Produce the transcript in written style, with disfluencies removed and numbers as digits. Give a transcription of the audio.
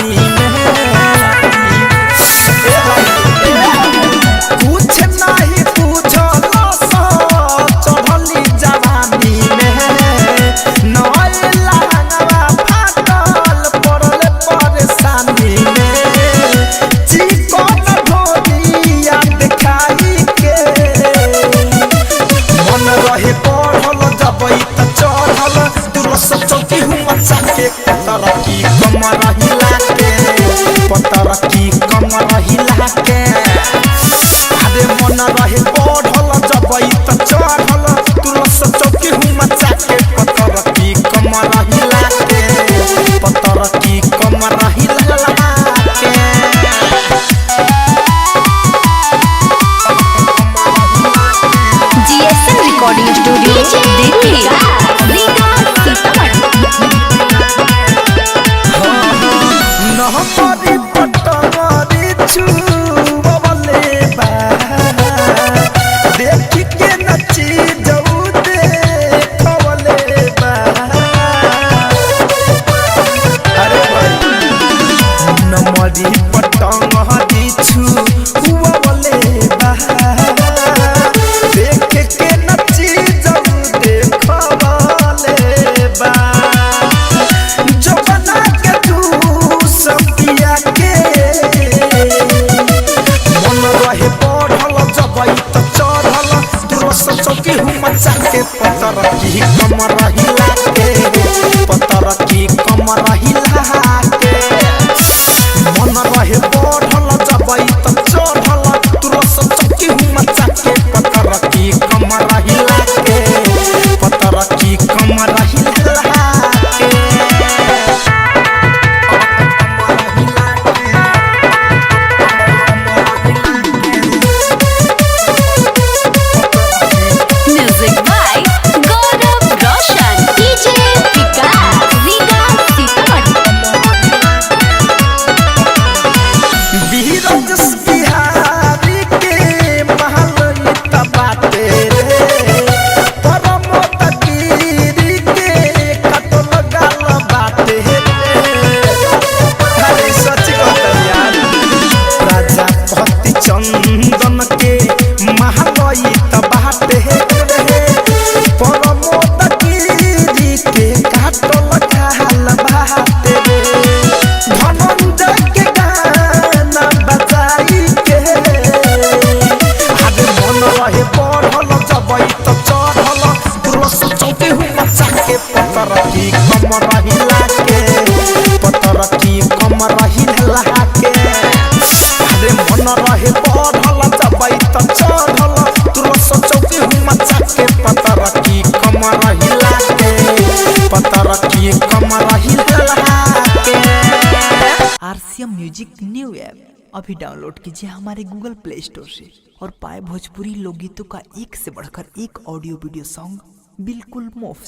सानी कुछ नहीं पूछल चढ़ली जवानी में नए लहंगवा फाटल पड़ल परेशानी में चिकन ढोलिया दिखाई के मन रहे पढ़ल जबई त चढ़ल दुरस चौकी हुआ चाके पतर की कमर हिला के पतर की कमर हिला के अरे मन रहे पढ़ल जबई त चढ़ल दुरस चौकी हुआ चाके पतर की कमर हिला के पतर की कमर हिला के GSM रिकॉर्डिंग स्टूडियो दिल्ली नहमरी पटमरी छुबले बा देख के नची जाऊ देखवले बा अरे भाई नमरी पटमरी छुबले बा देख के नची जाऊ देखवले बा जो बना के तू पिया के मन रहे पढ़ल जबई त चढ़ल दुरस चौकी हुआ चाके पतर की कमर हिला के पतर की कमर हिला के मन रहे पढ़ल जबई त चढ़ल दुरस चौकी हुआ चाके पतर की कमर हिला के पतर की कमर हिला के music by Gaurav Roshan DJ Vikas Riga Sitamarhi Biraj Bihari के महल बाटे रे परमत गिरी के कटल गाल बाटे रे अरे सच कहत यार प्रजापति चंदन के महल बाटे रे परमत गिरी के कटल गाल बाटे रे धनंजय के गाना बजाई के आगे मन रहे पढ़ल जबई त चढ़ल दुरस चौके हुआ चाके पतर की कमर हिला के पतर की कमर हिला के आगे मन रहे पढ़ल जबई त चढ़ल दुरस चौके हुआ चाके पतर की कमर हिला के पतर की कमर हिला के RCM म्यूजिक न्यू ऐप अभी डाउनलोड कीजिए हमारे गूगल प्ले स्टोर से और पाए भोजपुरी लोकगीतों का एक से बढ़कर एक ऑडियो वीडियो सॉन्ग बिल्कुल मुफ्त।